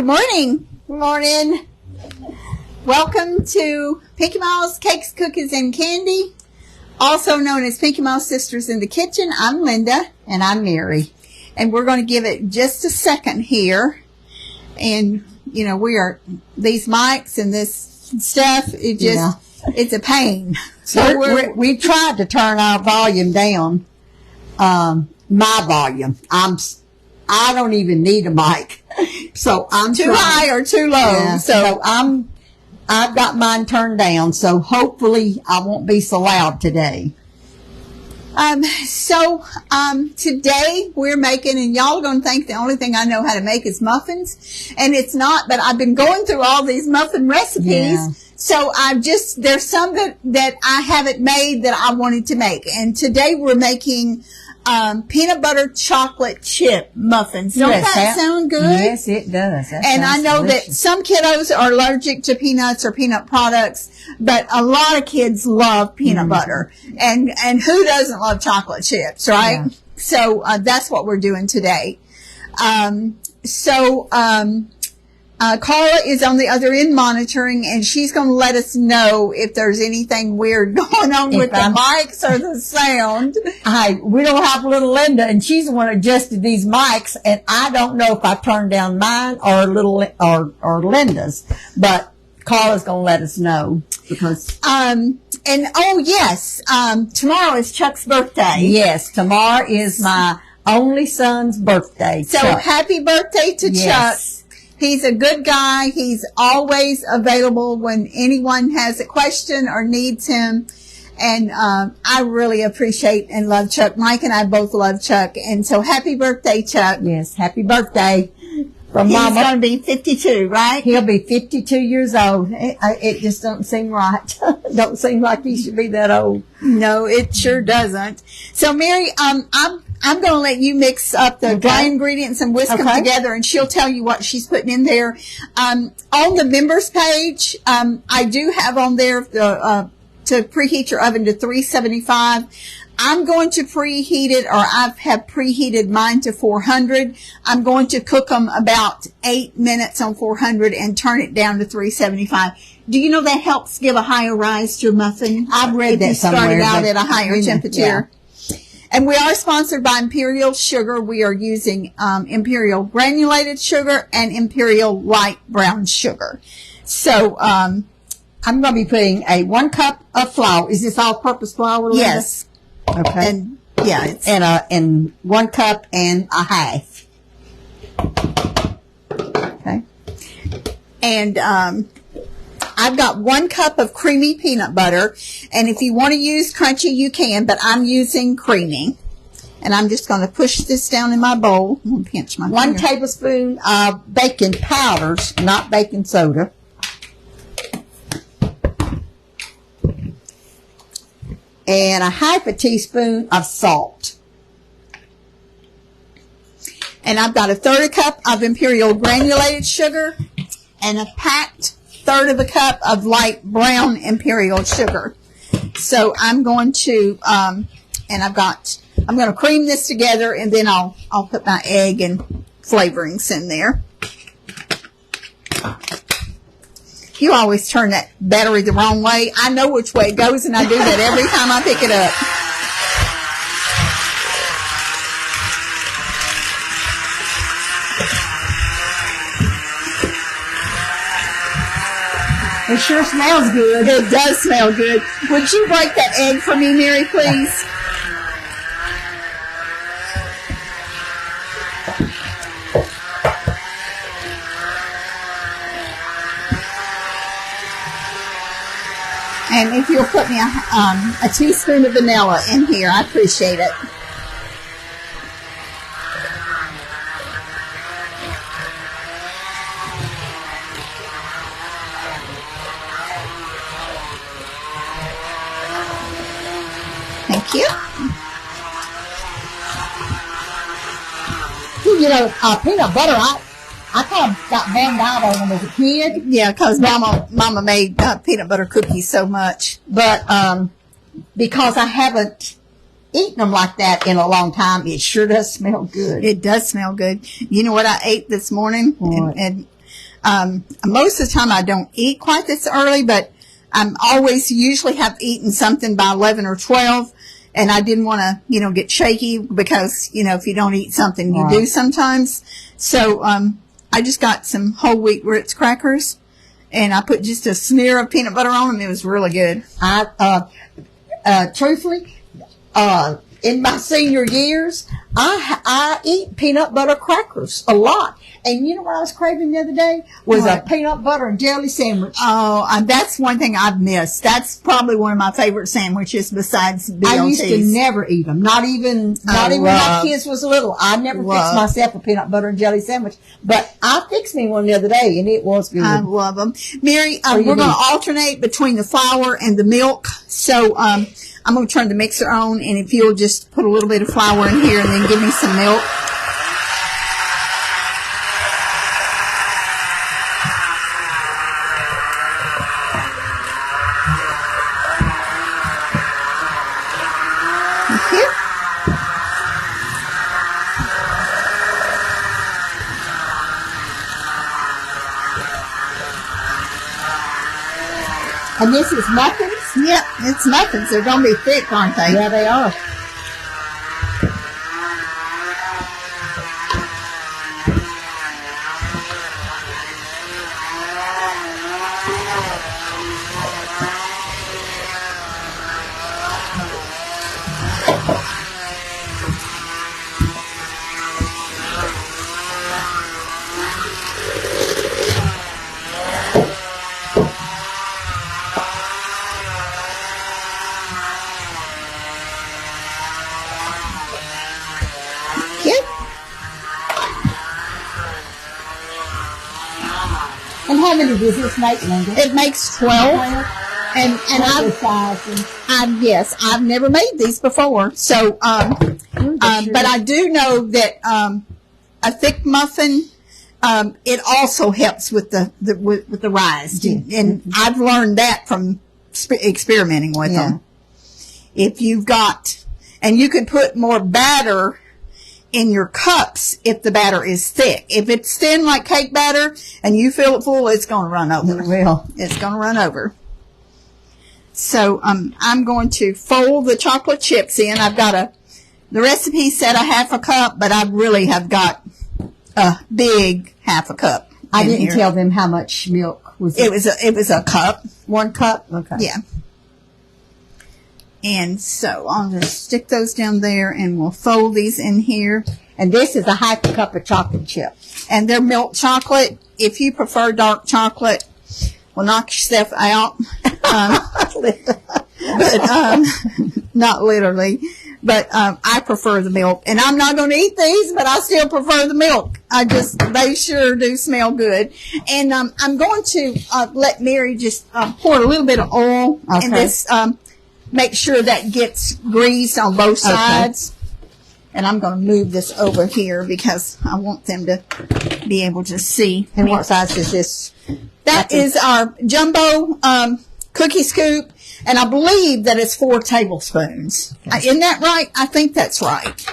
Good morning. Good morning. Welcome to Pinky Miles Cakes, Cookies, and Candy, also known as Pinky Miles Sisters in the Kitchen. I'm Linda. And I'm Mary. And we're going to give it just a second here. And, you know, these mics and this stuff, it's a pain. So we tried to turn our volume down, my volume. I don't even need a mic. So I'm too high or too low. Yeah, so I've got mine turned down, so hopefully I won't be so loud today. Today we're making, and y'all are going to think the only thing I know how to make is muffins, and it's not, but I've been going through all these muffin recipes. Yeah. So there's some that I haven't made that I wanted to make. And today we're making peanut butter chocolate chip muffins. Don't that sound good? Yes, it does. And I know delicious. That some kiddos are allergic to peanuts or peanut products, but a lot of kids love peanut butter. And who doesn't love chocolate chips, right? Yeah. So that's what we're doing today. Carla is on the other end monitoring, and she's going to let us know if there's anything weird going on with the mics or the sound. We don't have little Linda, and she's the one who adjusted these mics, and I don't know if I turned down mine or Linda's, but Carla's going to let us know because. Tomorrow is Chuck's birthday. Yes, tomorrow is my only son's birthday. So Chuck. Happy birthday to Chuck. He's a good guy. He's always available when anyone has a question or needs him. And I really appreciate and love Chuck. Mike and I both love Chuck. And so happy birthday, Chuck. Yes, happy birthday from He's Mama. He's going to be 52, right? He'll be 52 years old. It just doesn't seem right. Don't seem like he should be that old. No, it sure doesn't. So, Mary, I'm going to let you mix up the dry ingredients and whisk them together, and she'll tell you what she's putting in there. On the members page, I do have on there to preheat your oven to 375. I'm going to preheat it, or I have preheated mine to 400. I'm going to cook them about 8 minutes on 400 and turn it down to 375. Do you know that helps give a higher rise to your muffin? I've read that somewhere. If you started out at a higher temperature. Yeah. And we are sponsored by Imperial Sugar. We are using Imperial granulated sugar and Imperial light brown sugar. So I'm going to be putting 1 cup of flour. Is this all-purpose flour, Linda? Yes. Okay. And yeah, it's and 1 cup and a half. Okay. And I've got 1 cup of creamy peanut butter, and if you want to use crunchy, you can, but I'm using creamy. And I'm just going to push this down in my bowl. I'm going to pinch my 1 tablespoon of baking powders, not baking soda. And a half a teaspoon of salt. And I've got a 1/3 cup of Imperial granulated sugar and a packed 1/3 of a cup of light brown Imperial sugar. So I'm going to, I'm going to cream this together, and then I'll put my egg and flavorings in there. You always turn that battery the wrong way. I know which way it goes, and I do that every time I pick it up. It sure smells good. It does smell good. Would you break that egg for me, Mary, please? And if you'll put me a teaspoon of vanilla in here, I appreciate it. Thank you. You know, peanut butter, I kind of got banged out on them as a kid. Yeah, because Mama made peanut butter cookies so much. But because I haven't eaten them like that in a long time, it sure does smell good. It does smell good. You know what I ate this morning? What? And Most of the time I don't eat quite this early, but I'm always usually have eaten something by 11 or 12. And I didn't want to, get shaky because, if you don't eat something, you do sometimes. So, I just got some whole wheat Ritz crackers and I put just a smear of peanut butter on them. It was really good. Truthfully, in my senior years, I eat peanut butter crackers a lot. And you know what I was craving the other day? Was a peanut butter and jelly sandwich. Oh, that's one thing I've missed. That's probably one of my favorite sandwiches besides BLTs. I used to never eat them. Not even when my kids was little. I never fixed myself a peanut butter and jelly sandwich. But I fixed me one the other day, and it was good. I love them. Mary, we're going to alternate between the flour and the milk. So, I'm going to turn the mixer on, and if you'll just put a little bit of flour in here and then give me some milk. And this is muffins? Yep, it's muffins. They're going to be thick, aren't they? Yeah, they are. And how many does this make, Linda? It makes 12. And I've never made these before. So, but I do know that, a thick muffin, it also helps with the rise. And I've learned that from experimenting with them. If you've got, and you can put more batter in your cups if the batter is thick. If it's thin like cake batter and you fill it full, it's going to run over. It will. It's going to run over. So I'm going to fold the chocolate chips in. I've got the recipe said a half a cup, but I really have got a big half a cup. I didn't tell them how much milk was it. It was a cup. 1 cup? Okay. Yeah. And so I'll just stick those down there and we'll fold these in here. And this is a half a cup of chocolate chip. And they're milk chocolate. If you prefer dark chocolate, well, knock yourself out. Not literally. But I prefer the milk. And I'm not going to eat these, but I still prefer the milk. They sure do smell good. And I'm going to let Mary just pour a little bit of oil in this. Make sure that gets greased on both sides. And I'm going to move this over here because I want them to be able to see. And what size is this? That is our jumbo cookie scoop. And I believe that it's 4 tablespoons. Okay. Isn't that right? I think that's right.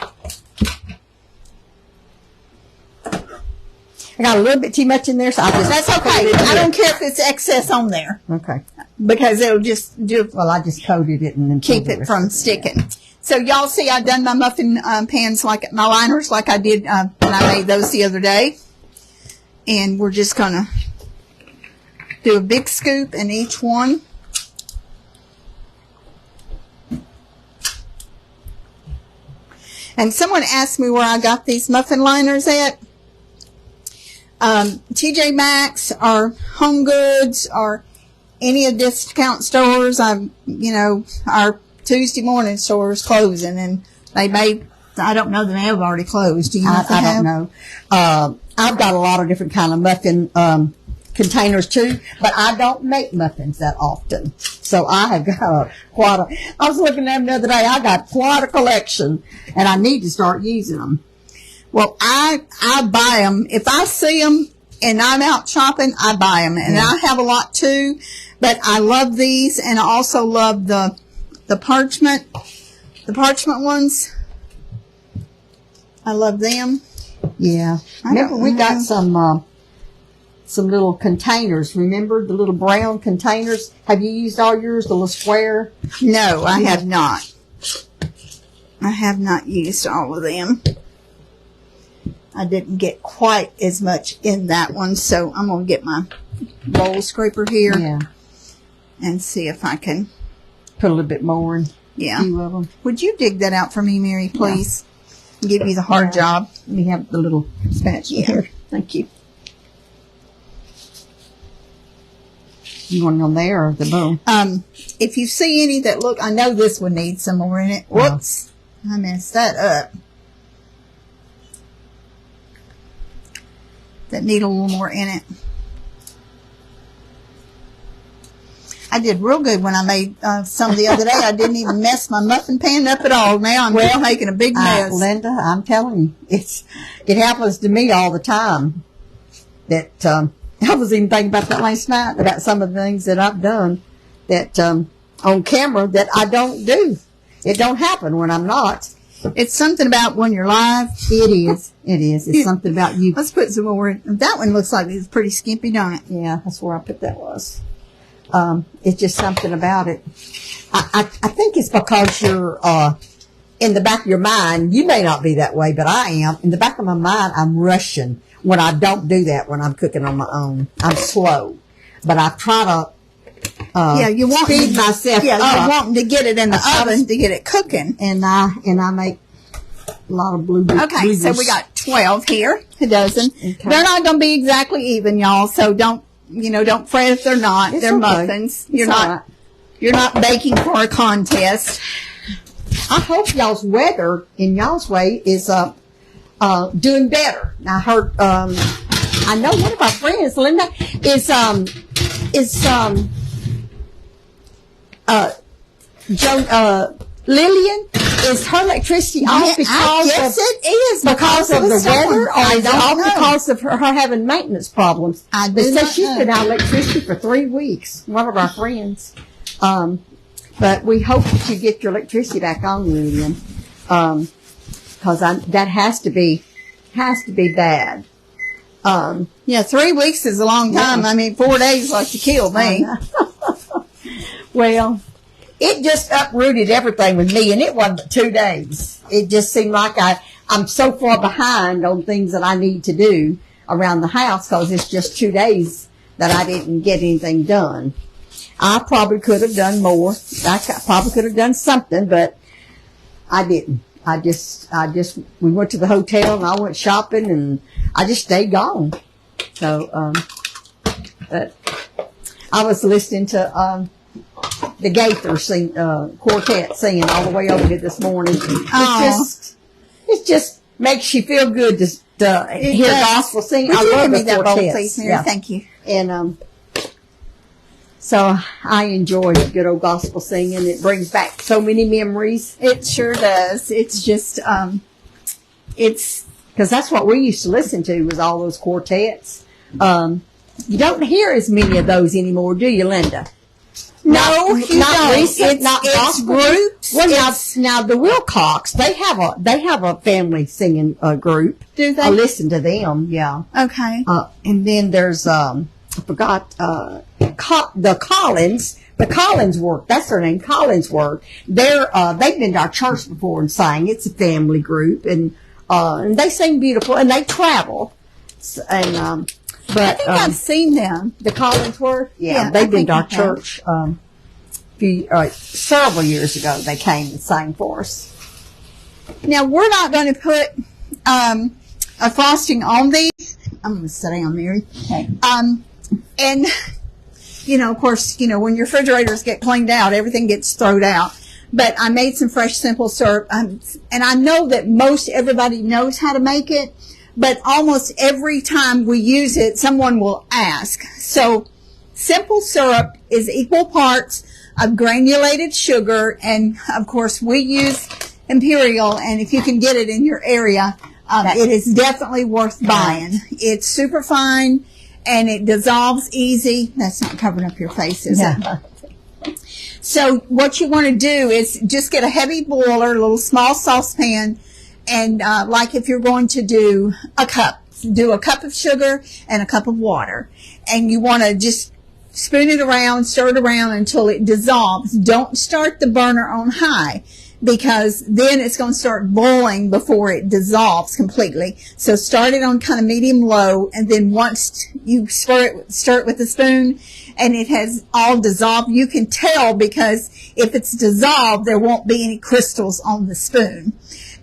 I got a little bit too much in there, so that's okay. I don't care if it's excess on there. Okay. Because it'll just do. Well, I just coated it and then keep it from sticking. So y'all see, I've done my muffin pans like my liners, like I did when I made those the other day. And we're just gonna do a big scoop in each one. And someone asked me where I got these muffin liners at. TJ Maxx or Home Goods or any of the discount stores. Our Tuesday morning store is closing, and I don't know, they may have already closed. Do you know? I don't know. I've got a lot of different kind of muffin containers too, but I don't make muffins that often. So I have got I was looking at them the other day. I got quite a collection, and I need to start using them. Well, I buy them. If I see them and I'm out shopping, I buy them. And I have a lot too, but I love these, and I also love the parchment ones. I love them. Yeah. Remember we got some some little containers. Remember the little brown containers? Have you used all yours, the little square? No, I have not. I have not used all of them. I didn't get quite as much in that one, so I'm going to get my roll scraper here. Yeah. And see if I can put a little bit more in. Yeah. A few of them. Would you dig that out for me, Mary, please? Yeah. Give me the hard job. Let me have the little spatula here. Thank you. You want it on there or the bowl? If you see any that look, I know this one needs some more in it. Whoops. I messed that up. That need a little more in it. I did real good when I made some the other day. I didn't even mess my muffin pan up at all. Now I'm making a big mess. Linda, I'm telling you, it happens to me all the time. That I was even thinking about that last night, about some of the things that I've done that on camera that I don't do. It don't happen when I'm not. It's something about when you're live. It is. It is. It's something about you. Let's put some more in. That one looks like it's pretty skimpy, don't it? Yeah, that's where I put that was. It's just something about it. I think it's because you're, in the back of your mind, you may not be that way, but I am. In the back of my mind, I'm rushing when I don't do that when I'm cooking on my own. I'm slow. But I try to, you want speed myself up. You're wanting to get it in the oven to get it cooking. And I make a lot of blueberries. Okay, so we got 12 here, a dozen. Okay. They're not going to be exactly even, y'all, so don't fret if they're not. They're muffins. You're not baking for a contest. I hope y'all's weather in y'all's way is doing better. I heard I know one of our friends, Linda, Lillian, is her electricity off because it is because of the weather, or is it off because of her having maintenance problems? I do not know. She's been out of electricity for 3 weeks. One of our friends, but we hope that you get your electricity back on, Lillian, because that has to be bad. 3 weeks is a long time. Yeah. I mean, 4 days like to kill me. Well, it just uprooted everything with me, and it wasn't but 2 days. It just seemed like I'm so far behind on things that I need to do around the house because it's just 2 days that I didn't get anything done. I probably could have done more. I probably could have done something, but I didn't. We went to the hotel and I went shopping and I just stayed gone. So, but I was listening to, the Gaither quartet singing all the way over here this morning. It just makes you feel good to hear gospel singing. I love the that quartets. Please, Mary. Yeah. Thank you. And so I enjoy good old gospel singing. It brings back so many memories. It sure does. It's just it's because that's what we used to listen to was all those quartets. You don't hear as many of those anymore, do you, Linda? No, you don't. Recent, it's groups. Well, now the Wilcox, they have a family singing group. Do they? I listen to them. Yeah. Okay. And then there's I forgot the Collinsworth. That's their name, Collinsworth. They've been to our church before and sang. It's a family group, and they sing beautiful, and they travel. But I think I've seen them. The Collinsworth? Yeah, they've been to our church several years ago. They came and sang for us. Now, we're not going to put a frosting on these. I'm going to sit down, Mary. Okay. And, of course, when your refrigerators get cleaned out, everything gets thrown out. But I made some fresh simple syrup. And I know that most everybody knows how to make it. But almost every time we use it, someone will ask. So simple syrup is equal parts of granulated sugar. And, of course, we use Imperial. And if you can get it in your area, it is definitely worth buying. It's super fine, and it dissolves easy. That's not covering up your face, is it? So what you want to do is just get a heavy boiler, a little small saucepan. And like if you're going to do a cup, do a cup of sugar and a cup of water. And you want to just spoon it around, stir it around until it dissolves. Don't start the burner on high, because then it's going to start boiling before it dissolves completely. So start it on kind of medium low, and then once you stir it with a spoon and it has all dissolved, you can tell, because if it's dissolved, there won't be any crystals on the spoon.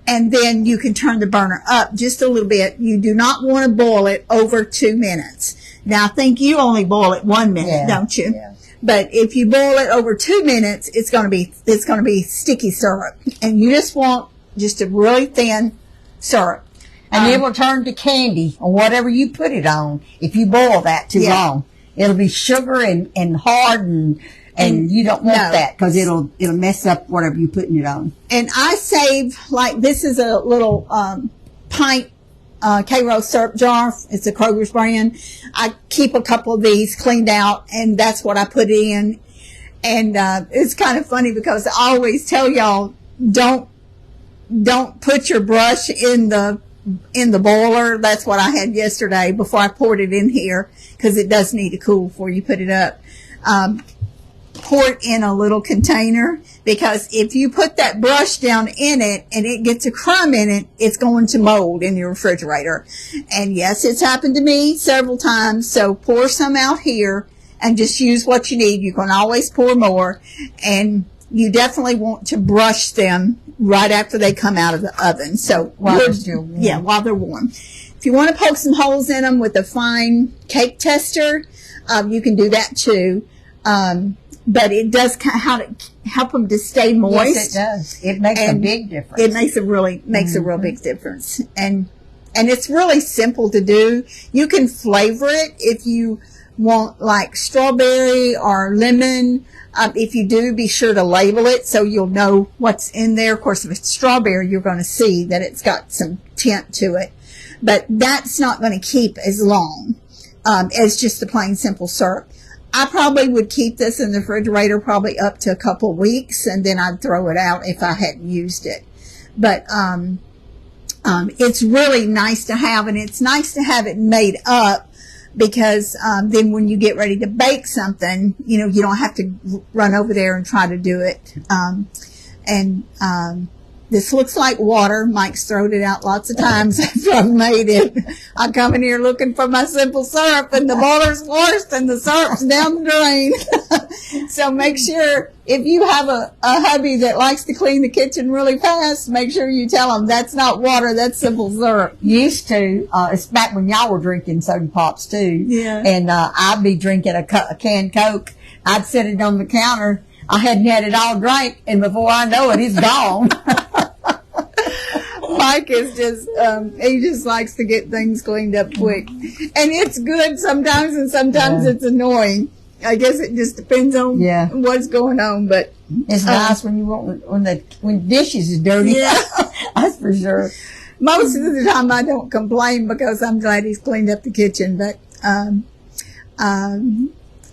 And then you can turn the burner up just a little bit. You do not want to boil it over 2 minutes. Now, I think you only boil it 1 minute, don't you? Yeah. But if you boil it over 2 minutes, it's going to be sticky syrup, and you just want just a really thin syrup. And it will turn to candy or whatever you put it on if you boil that too long. It'll be sugar and hard, and you don't want that, because it'll mess up whatever you're putting it on. And I save, like, this is a little pint K-Rose syrup jar. It's a Kroger's brand. I keep a couple of these cleaned out, and that's what I put in. And it's kind of funny, because I always tell y'all, don't put your brush in the boiler. That's what I had yesterday before I poured it in here, because it does need to cool before you put it up. Pour it in a little container, because if you put that brush down in it and it gets a crumb in it, it's going to mold in your refrigerator. And yes, it's happened to me several times. So pour some out here and just use what you need. You can always pour more, and you definitely want to brush them right after they come out of the oven. So while they're still warm. Yeah, while they're warm. If you want to poke some holes in them with a fine cake tester, you can do that too. But it does help them to stay moist. Yes, it does. It makes a big difference. It makes a real big difference. And it's really simple to do. You can flavor it if you want, like strawberry or lemon. If you do, be sure to label it so you'll know what's in there. Of course, if it's strawberry, you're going to see that it's got some tint to it. But that's not going to keep as long as just the plain simple syrup. I probably would keep this in the refrigerator probably up to a couple weeks, and then I'd throw it out if I hadn't used it. But it's really nice to have, and it's nice to have it made up, because then when you get ready to bake something, you don't have to run over there and try to do it. This looks like water. Mike's thrown it out lots of times after I've made it. I come in here looking for my simple syrup, and the boiler's washed and the syrup's down the drain. So make sure, if you have a hubby that likes to clean the kitchen really fast, make sure you tell him that's not water, that's simple syrup. Used to, it's back when y'all were drinking soda pops too. Yeah. And I'd be drinking a canned Coke. I'd set it on the counter. I hadn't had it all drank, and before I know it, it's gone. Mike is just, he just likes to get things cleaned up quick. And it's good sometimes, and sometimes it's annoying. I guess it just depends on what's going on, but it's nice when when dishes is dirty. Yeah. That's for sure. Most of the time I don't complain, because I'm glad he's cleaned up the kitchen, but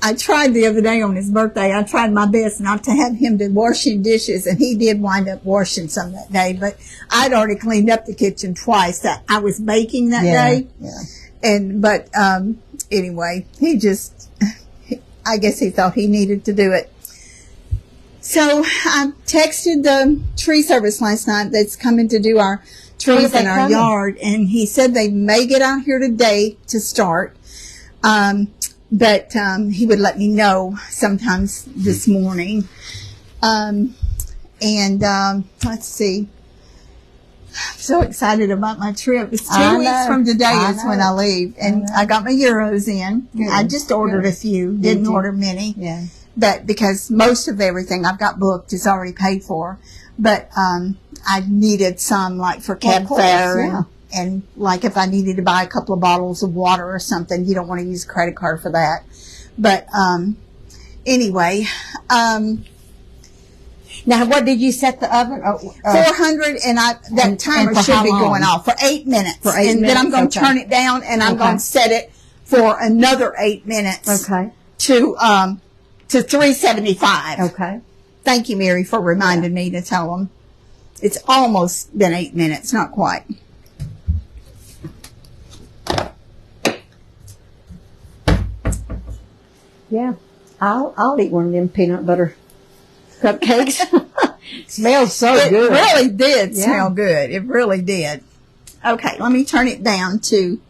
I tried the other day on his birthday. I tried my best not to have him to washing dishes, and he did wind up washing some that day. But I'd already cleaned up the kitchen twice. I was baking that day, but anyway, I guess he thought he needed to do it. So I texted the tree service last night that's coming to do our trees in our yard, and he said they may get out here today to start. But he would let me know sometimes this morning. Let's see. I'm so excited about my trip. It's 2 weeks from today is when I leave. And I got my euros in. Good. I just ordered a few. Didn't order many. Yeah. But because most of everything I've got booked is already paid for. But I needed some, like, for cab fare. And like if I needed to buy a couple of bottles of water or something, you don't want to use a credit card for that. But anyway, now what did you set the oven? 400, and that timer should be going off for 8 minutes. For 8 minutes, then I'm going to turn it down, and I'm going to set it for another 8 minutes. Okay. To 375. Okay. Thank you, Mary, for reminding me to tell them. It's almost been 8 minutes, not quite. Yeah. I'll eat one of them peanut butter cupcakes. Smells so good. It really did smell good. It really did. Okay, let me turn it down to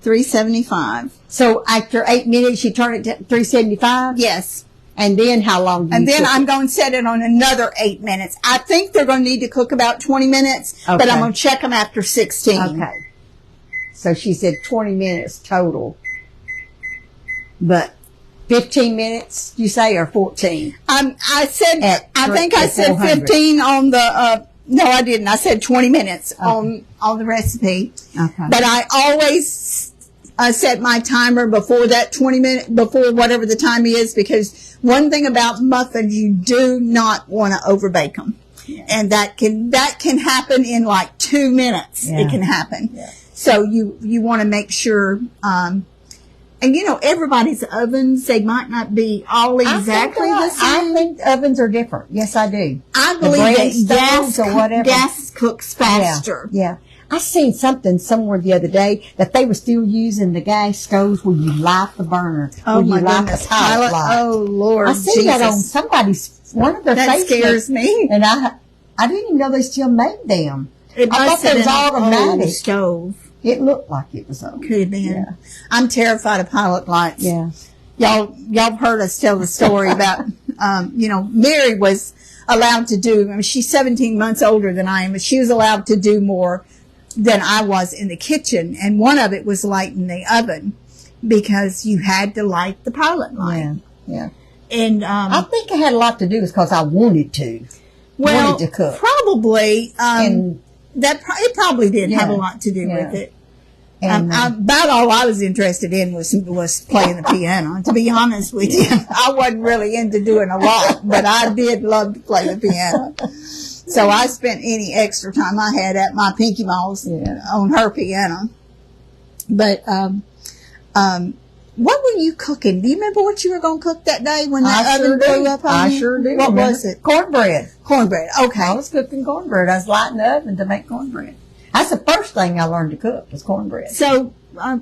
375. So after 8 minutes, you turn it to 375? Yes. And then how long do you And then cook I'm it? going to set it on another 8 minutes. I think they're going to need to cook about 20 minutes, but I'm going to check them after 16. Okay. So she said 20 minutes total. But 15 minutes, you say, or 14? I said, I think I said 400. 15 on the, no, I didn't. I said 20 minutes on the recipe. Okay. But I always set my timer before that 20 minutes, before whatever the time is, because one thing about muffins, you do not want to overbake them. Yeah. And that can happen in like 2 minutes. Yeah. It can happen. Yeah. So you want to make sure, and you know, everybody's ovens, they might not be all exactly the same. I think ovens are different. Yes, I do. I believe that gas cooks faster. Yeah. I seen something somewhere the other day that they were still using the gas stoves where you light the burner. Oh my goodness. Oh Lord. I seen that on one of their That scares me. And I didn't even know they still made them. I thought it was automatic stove. It looked like it was on. Could have been. Yeah. I'm terrified of pilot lights. Yeah. Y'all heard us tell the story about, you know, Mary was allowed to do, I mean, she's 17 months older than I am, but she was allowed to do more than I was in the kitchen. And one of it was lighting the oven because you had to light the pilot light. Yeah. And, I think it had a lot to do with because I wanted to. Well, wanted to cook. Probably, it probably did have a lot to do with it. And about all I was interested in was playing the piano. To be honest with you, I wasn't really into doing a lot, but I did love to play the piano. So I spent any extra time I had at my Pinky Malls on her piano. But what were you cooking? Do you remember what you were going to cook that day when that oven blew up on you? I sure do. What was it? Cornbread. Cornbread. Okay. I was cooking cornbread. I was lighting the oven to make cornbread. That's the first thing I learned to cook was cornbread. So,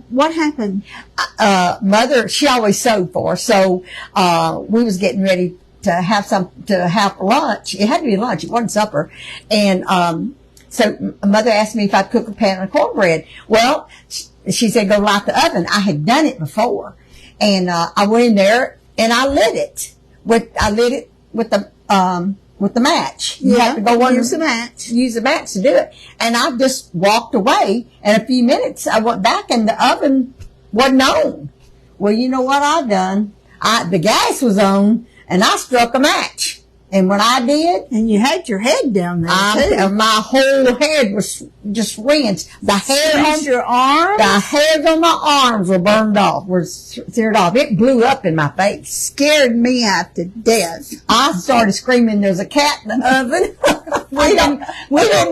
what happened? Mother, she always sewed for us. So, we was getting ready to have lunch. It had to be lunch. It wasn't supper. And, so Mother asked me if I'd cook a pan of cornbread. Well, she said, go light the oven. I had done it before. And, I went in there and I lit it with the match. You have to go under use the match. Use the match to do it. And I just walked away. And a few minutes, I went back and the oven wasn't on. Well, you know what I done? The gas was on and I struck a match. And when I did. And you had your head down there too. My whole head was just rinsed. The hairs on my arms were burned off, were seared off. It blew up in my face. Scared me half to death. I started screaming, there's a cat in the oven. we didn't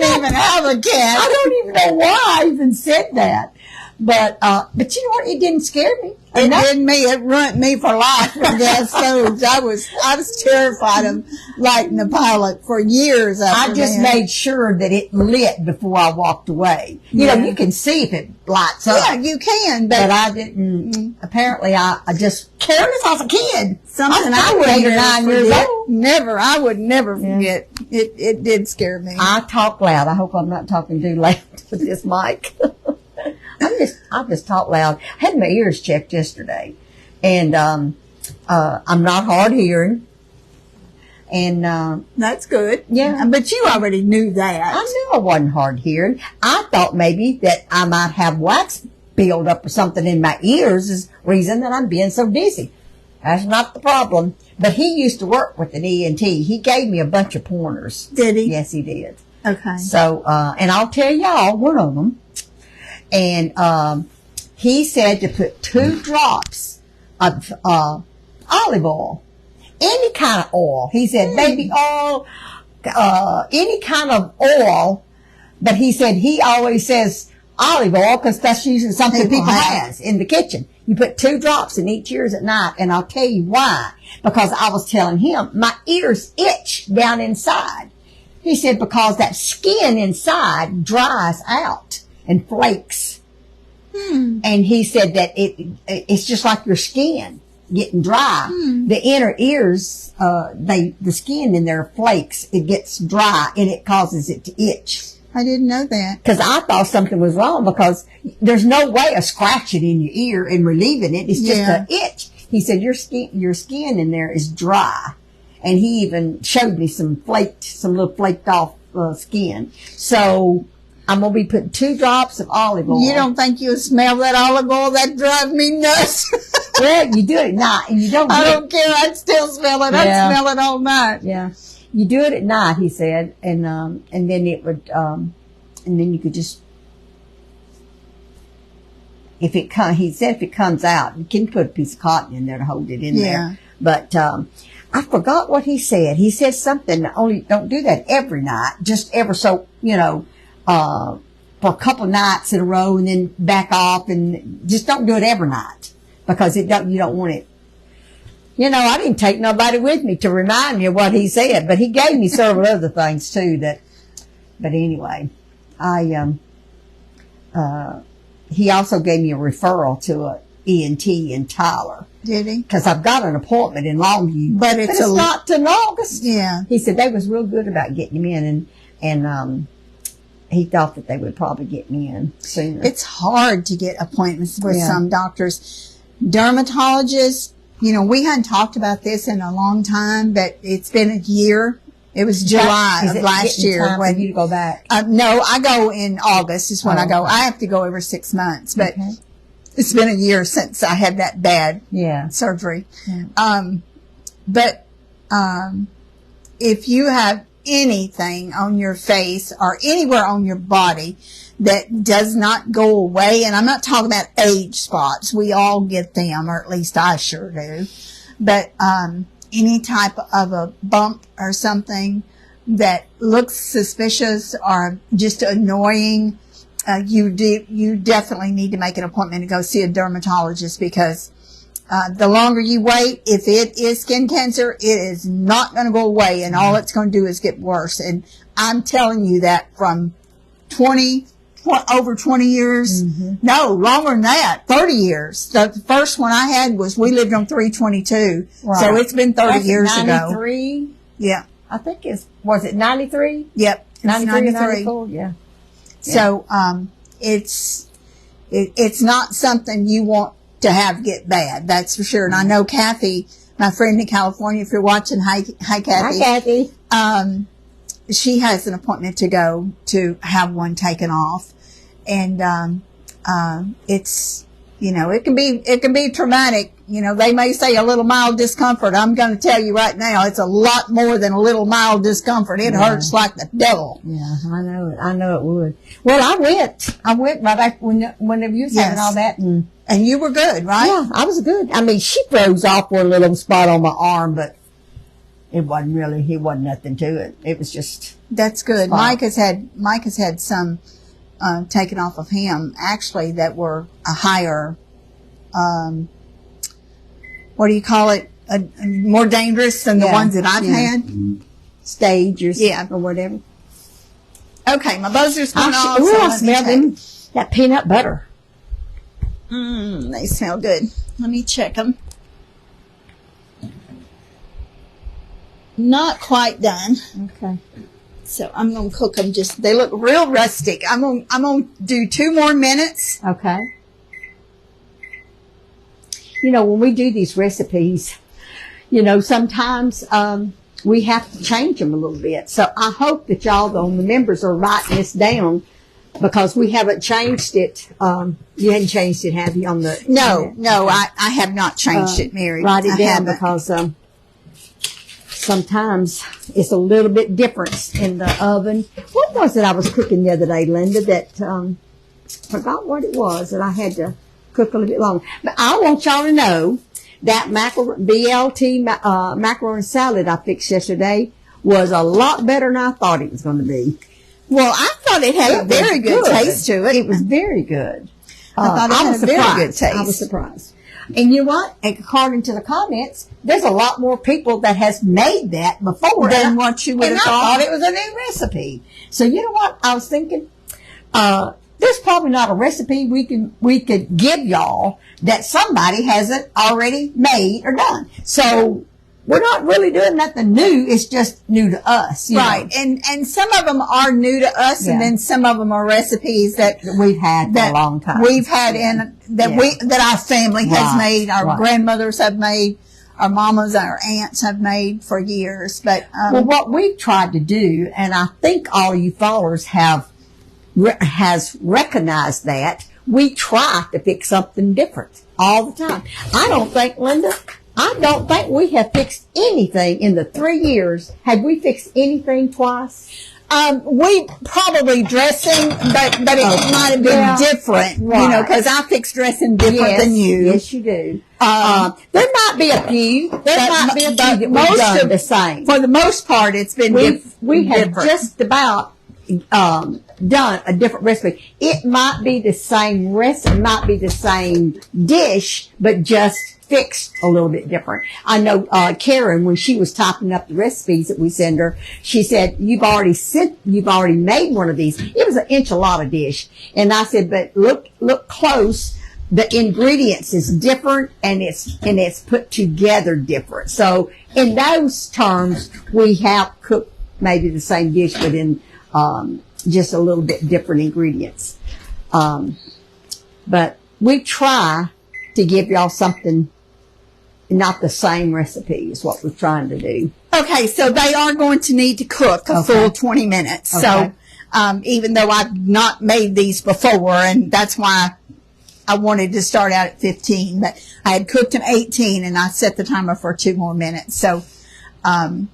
even have a cat. I don't even know why I even said that. But you know what? It didn't scare me. It did me. It ruined me for life with gas stoves. I was terrified of lighting the pilot for years after I just made sure that it lit before I walked away. You know, you can see if it lights up. Yeah, you can. But I didn't. Apparently, I just careless as a kid. Something I would 8 or 9 years old. Never. I would never forget. It did scare me. I talk loud. I hope I'm not talking too loud with this mic. I just talk loud. I had my ears checked yesterday, and I'm not hard hearing. And that's good. Yeah, but you already knew that. I knew I wasn't hard hearing. I thought maybe that I might have wax build up or something in my ears is the reason that I'm being so dizzy. That's not the problem. But he used to work with an ENT. He gave me a bunch of pointers. Did he? Yes, he did. Okay. So, and I'll tell y'all one of them. And he said to put 2 drops of olive oil, any kind of oil. He said baby oil, any kind of oil. But he said he always says olive oil because that's usually something people has in the kitchen. You put 2 drops in each ears at night, and I'll tell you why. Because I was telling him my ears itch down inside. He said because that skin inside dries out and flakes. And he said that it's just like your skin. getting dry. The inner ears, the skin in there flakes. It gets dry and it causes it to itch. I didn't know that. Because I thought something was wrong because there's no way of scratching in your ear and relieving it. It's just an itch. He said, your skin in there is dry. And he even showed me some little flaked off skin. So I'm going to be putting 2 drops of olive oil. You don't think you'll smell that olive oil? That drives me nuts. Well, you do it at night, and you don't. I don't care. I'd still smell it. I'd smell it all night. Yeah, you do it at night, he said, and then it would, and then you could just, he said if it comes out, you can put a piece of cotton in there to hold it in there. But I forgot what he said. He said something. Only don't do that every night. Just ever so, for a couple of nights in a row, and then back off, and just don't do it every night because you don't want it. I didn't take nobody with me to remind me of what he said, but he gave me several other things too. But anyway, he also gave me a referral to a ENT in Tyler. Did he? Because I've got an appointment in Longview, but it's not till August. Yeah. He said they was real good about getting him in, and he thought that they would probably get me in sooner. It's hard to get appointments with some doctors. Dermatologists, we hadn't talked about this in a long time, but it's been a year. It was July of last year when you go back. No, I go in August is when I go. I have to go every 6 months, but it's been a year since I had that bad surgery. Yeah. But if you have anything on your face or anywhere on your body that does not go away, and I'm not talking about age spots. We all get them, or at least I sure do. But any type of a bump or something that looks suspicious or just annoying, you definitely need to make an appointment to go see a dermatologist, because the longer you wait, if it is skin cancer, it is not going to go away, and all it's going to do is get worse. And I'm telling you that from over 20 years, no, longer than that, 30 years. The first one I had we lived on 322, so it's been 30 years ago. 93? Yeah. I think was it 93? Yep. 93, 94, yeah. So, it's not something you want to have get bad, that's for sure. And I know Kathy, my friend in California, if you're watching, hi Kathy. Hi Kathy. She has an appointment to go to have one taken off. And, it's, it can be traumatic. They may say a little mild discomfort. I'm going to tell you right now, it's a lot more than a little mild discomfort. It hurts like the devil. Yeah, I know it. I know it would. Well, I went right back whenever you was having all that. And you were good, right? Yeah, I was good. I mean, she froze off one little spot on my arm, but it wasn't nothing to it. It was just. That's good. Mike has had some, taken off of him, actually, that were a higher, what do you call it? More dangerous than the ones that I've had. Stage or whatever. Okay, my buzzer's going off. I smell them. That peanut butter. They smell good. Let me check them. Not quite done. Okay. So I'm going to cook them they look real rustic. I'm going to do 2 more minutes. Okay. When we do these recipes, sometimes, we have to change them a little bit. So I hope that y'all, the members, are writing this down, because we haven't changed it. You hadn't changed it, have you, on the? No, I have not changed it, Mary. Write it down because, sometimes it's a little bit different in the oven. What was it I was cooking the other day, Linda, that, forgot what it was, that I had to cook a little bit longer. But I want y'all to know that BLT macaroni salad I fixed yesterday was a lot better than I thought it was going to be. Well, I thought it had a very good taste to it. It was very good. I thought it had a very good taste. I was surprised. And you know what? According to the comments, there's a lot more people that has made that before than what you would have thought. thought. I thought it was a new recipe. So you know what? I was thinking, there's probably not a recipe we could give y'all that somebody hasn't already made or done. So we're not really doing nothing new. It's just new to us. Right. And some of them are new to us, and then some of them are recipes that we've had for a long time. We've had that our family has made, our grandmothers have made, our mamas, our aunts have made for years. But well, what we've tried to do, and I think all you followers has recognized that, we try to fix something different all the time. I don't think we have fixed anything in the 3 years. Have we fixed anything twice? We probably dressing, but it might have been different, because I fix dressing different than you. Yes, you do. There might be a few. There might be a few that we've done the same. For the most part, it's been we have just about done a different recipe. It might be the same recipe, might be the same dish, but just fixed a little bit different. I know Karen, when she was typing up the recipes that we send her, she said, you've already made one of these. It was an enchilada dish. And I said, but look close. The ingredients is different, and it's put together different. So in those terms, we have cooked maybe the same dish, but in just a little bit different ingredients. But we try to give y'all something, not the same recipe is what we're trying to do. Okay, so they are going to need to cook a full 20 minutes. Okay. So even though I've not made these before, and that's why I wanted to start out at 15, but I had cooked them 18, and I set the timer for 2 more minutes. So, and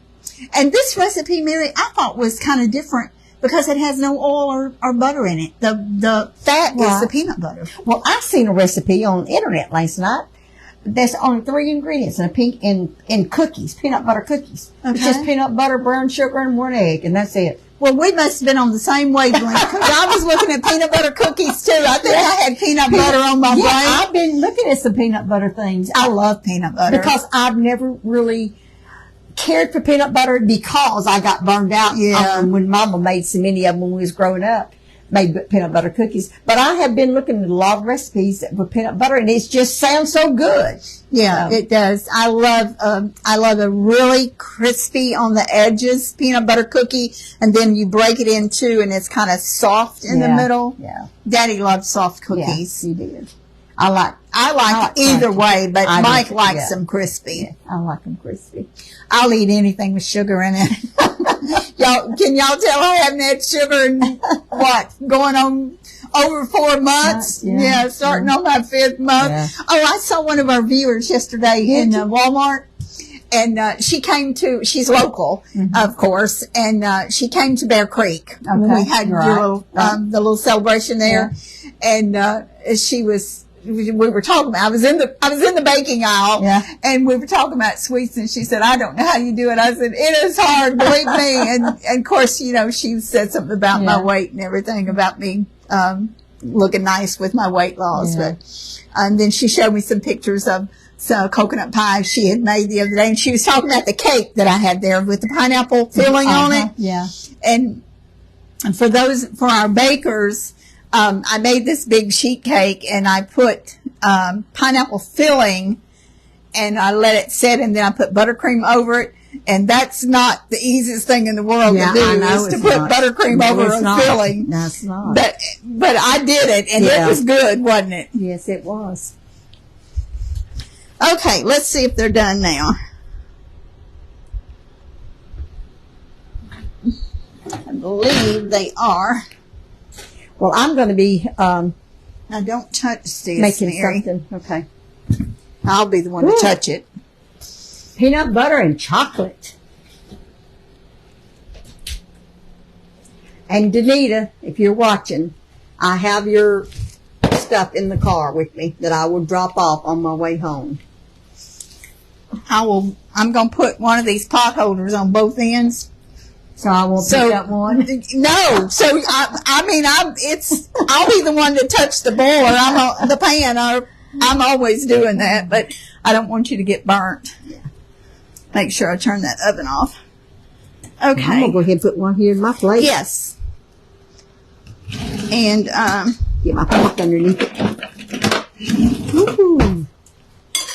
this recipe, Mary, I thought was kind of different because it has no oil or butter in it. The fat is the peanut butter. Well, I seen a recipe on the internet last night. There's only 3 ingredients in cookies, peanut butter cookies. Okay. It's just peanut butter, brown sugar, and 1 egg, and that's it. Well, we must have been on the same wavelength, because I was looking at peanut butter cookies too. I think I had peanut butter on my brain. I've been looking at some peanut butter things. I love peanut butter. Because I've never really cared for peanut butter because I got burned out when Mama made so many of them when we was growing up. Made peanut butter cookies. But I have been looking at a lot of recipes with peanut butter, and it just sounds so good. Yeah, it does. I love a really crispy on the edges peanut butter cookie, and then you break it in two, and it's kind of soft in the middle. Yeah. Daddy loves soft cookies. Yeah, he did. I like either way, but Mike likes them crispy. Yeah, I like them crispy. I'll eat anything with sugar in it. Can y'all tell I haven't had sugar in going on over 4 months? Yeah, starting on my 5th month. Yeah. Oh, I saw one of our viewers yesterday in Walmart, and she's local, of course, and she came to Bear Creek when we had the little celebration there, and we were talking about, I was in the baking aisle, and we were talking about sweets, and she said, I don't know how you do it. I said, it is hard, believe me. And of course, she said something about my weight and everything, about me, looking nice with my weight loss. Yeah. And then she showed me some pictures of some coconut pie she had made the other day, and she was talking about the cake that I had there with the pineapple filling on it. Yeah. And for our bakers, I made this big sheet cake, and I put pineapple filling, and I let it set, and then I put buttercream over it. And that's not the easiest thing in the world to do, is to put buttercream over a filling. That's not. But I did it, and it was good, wasn't it? Yes, it was. Okay, let's see if they're done now. I believe they are. Well, I'm going to be now don't touch this, making Mary. something. Okay. I'll be the one to touch it. Peanut butter and chocolate. And Danita, if you're watching, I have your stuff in the car with me that I will drop off on my way home. I'm going to put one of these pot holders on both ends. So I won't pick up one? No. So, I'll be the one to touch the bowl, or the pan. I'm always doing that, but I don't want you to get burnt. Yeah. Make sure I turn that oven off. Okay. I'm going to go ahead and put one here in my plate. Yes. And get my fork underneath it. Ooh.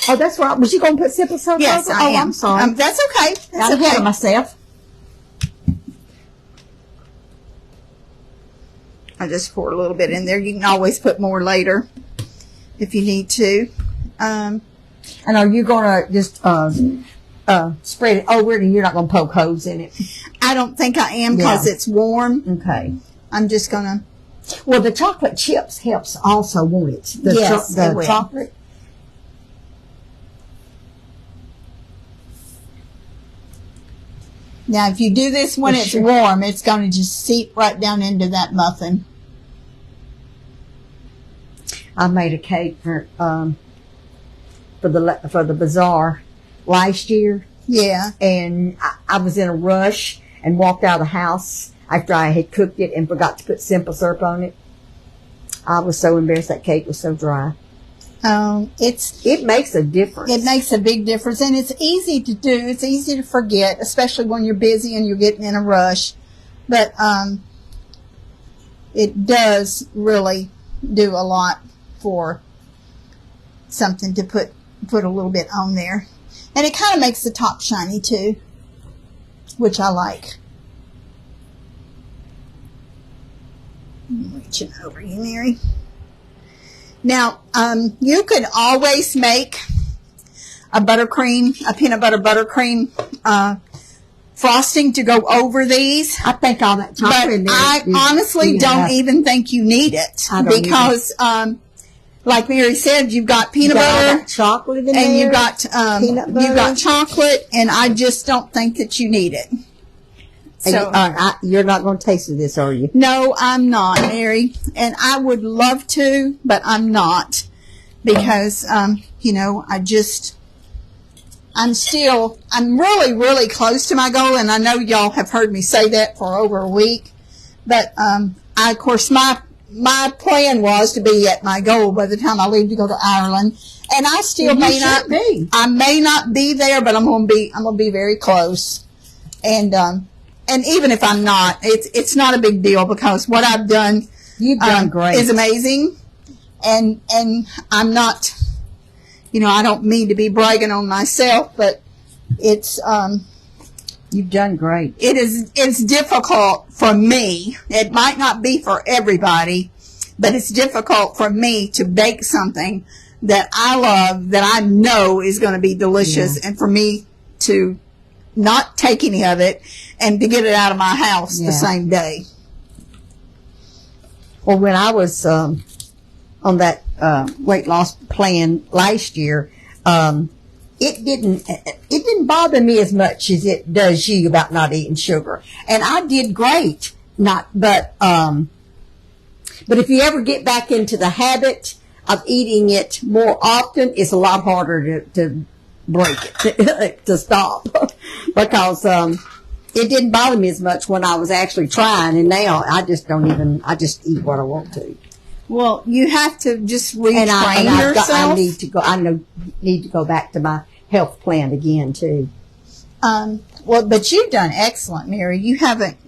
Oh, that's right. Was you going to put simple syrup yes, over? I am. I'm sorry. That's okay. Got ahead of myself. I just pour a little bit in there. You can always put more later if you need to. And are you going to just spread it over it, and you're not going to poke holes in it? I don't think I am because it's warm. Okay. I'm just going to. Well, the chocolate chips helps also, won't it? Yes, the it will. chocolate. Now, if you do this when it's warm, it's going to just seep right down into that muffin. I made a cake for the bazaar last year. Yeah. And I was in a rush and walked out of the house after I had cooked it and forgot to put simple syrup on it. I was so embarrassed. That cake was so dry. It makes a difference. It makes a big difference, and it's easy to do. It's easy to forget, especially when you're busy and you're getting in a rush. But it does really do a lot for something to put a little bit on there. And it kind of makes the top shiny too, which I like. I'm reaching over you, Mary. Now, you could always make a peanut butter buttercream frosting to go over these. I think all that chocolate in there. I honestly don't even think you need it because, like Mary said, you've got peanut butter, chocolate in and there, you've got chocolate, and I just don't think that you need it. So you're not going to taste this, are you? No, I'm not, Mary. And I would love to, but I'm not. Because, I'm really, really close to my goal. And I know y'all have heard me say that for over a week. But, of course, my plan was to be at my goal by the time I leave to go to Ireland. And I still may not be. I may not be there, but I'm going to be very close. And even if I'm not, it's not a big deal because what I've done, you've done great, is amazing. And I'm not, I don't mean to be bragging on myself, but it's, you've done great. It's difficult for me. It might not be for everybody, but it's difficult for me to bake something that I love, that I know is going to be delicious, and for me to not take any of it and to get it out of my house the same day. Well, when I was on that weight loss plan last year, it didn't bother me as much as it does you about not eating sugar, and I did great. But if you ever get back into the habit of eating it more often, it's a lot harder to break it, to stop, because it didn't bother me as much when I was actually trying, and now I just eat what I want to. Well, you have to just retrain yourself. I need to go back to my health plan again too. Well, but you've done excellent, Mary. You haven't.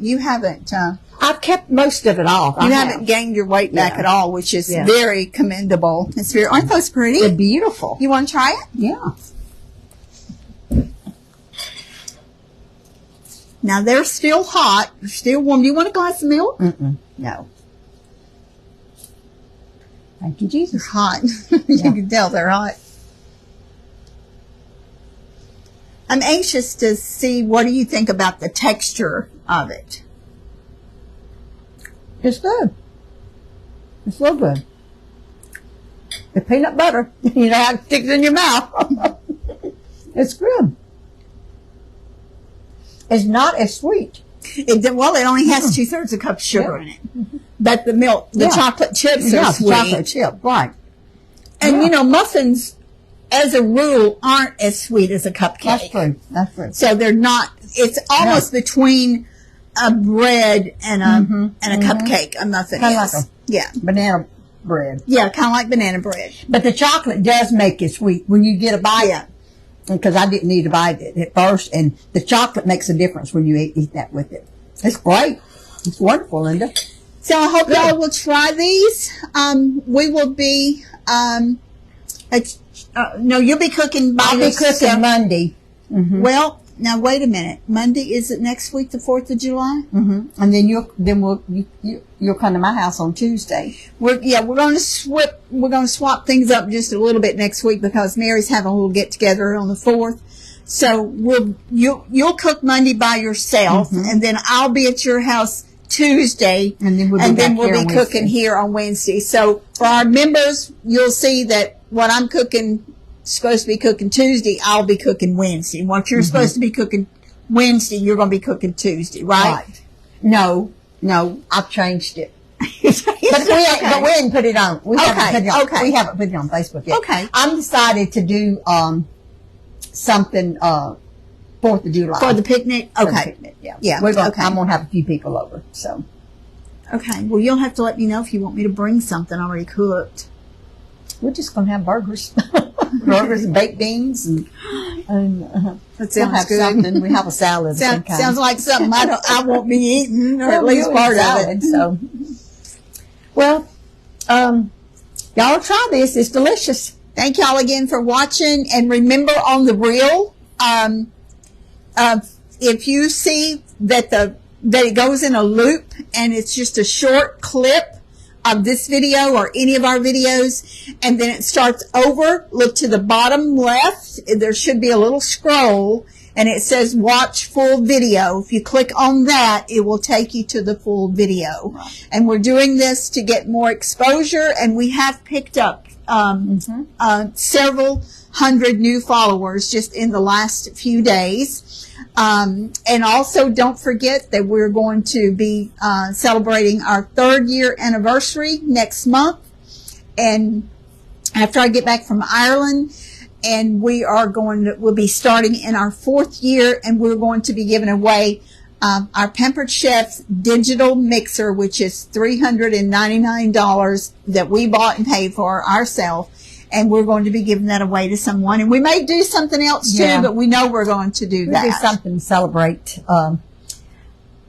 I've kept most of it off. You haven't gained your weight back at all, which is very commendable. Aren't those pretty? They're beautiful. You want to try it? Yeah. Now, they're still hot. They're still warm. Do you want a glass of milk? No. Thank you, Jesus. They're hot. You can tell they're hot. I'm anxious to see, what do you think about the texture of it? It's good. It's so good. The peanut butter, you know how it sticks in your mouth. It's good. It's not as sweet. It only has 2/3 a cup of sugar in it. But the milk, the chocolate chips are sweet. Chocolate chip, right. And, muffins, as a rule, aren't as sweet as a cupcake. That's true. So they're not, it's almost between a bread and a cupcake, a muffin kind is. of like a banana bread. Yeah, kind of like banana bread. But the chocolate does make it sweet when you get a bite. Because I didn't need to buy it at first, and the chocolate makes a difference when you eat that with it. It's great. It's wonderful, Linda. So I hope y'all will try these. We will be, no, you'll be cooking by yourself. I'll be cooking Monday. Mm-hmm. Well, now wait a minute. Monday, is it next week, the 4th of July? Mm-hmm. And then you'll come to my house on Tuesday. We're going to swap things up just a little bit next week because Mary's having a little get together on the 4th. So you'll cook Monday by yourself, mm-hmm. and then I'll be at your house Tuesday, and then we'll be cooking here on Wednesday. So for our members, you'll see that what I'm cooking, supposed to be cooking Tuesday, I'll be cooking Wednesday. What you're mm-hmm. supposed to be cooking Wednesday, you're going to be cooking Tuesday, right? No, I've changed it. But we didn't put it on. We haven't put it on Facebook yet. Okay. I'm decided to do something 4th of July. For the picnic? Okay. For the picnic, yeah. I'm going to have a few people over, so. Okay. Well, you'll have to let me know if you want me to bring something already cooked. We're just going to have burgers. Burgers and baked beans and that sounds good. Something. We have a salad. Sounds like something I won't be eating, or at least part of it. So, well, y'all try this. It's delicious. Thank y'all again for watching, and remember on the reel, if you see that it goes in a loop and it's just a short clip of this video or any of our videos, and then it starts over, look to the bottom left. There should be a little scroll, and it says watch full video. If you click on that, it will take you to the full video. Right. And we're doing this to get more exposure, and we have picked up several hundred new followers just in the last few days. And also don't forget that we're going to be celebrating our 3rd year anniversary next month, and after I get back from Ireland, and we'll be starting in our 4th year, and we're going to be giving away our Pampered Chef's digital mixer, which is $399 that we bought and paid for ourselves. And we're going to be giving that away to someone. And we may do something else too, but we know we're going to do that. Do something to celebrate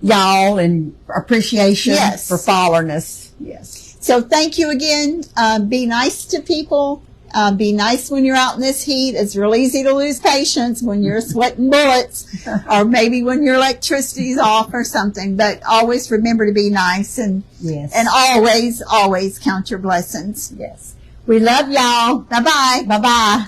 y'all and appreciation for following us. Yes. So thank you again. Be nice to people. Be nice when you're out in this heat. It's real easy to lose patience when you're sweating bullets, or maybe when your electricity's off or something. But always remember to be nice, and always count your blessings. Yes. We love y'all. Bye-bye. Bye-bye.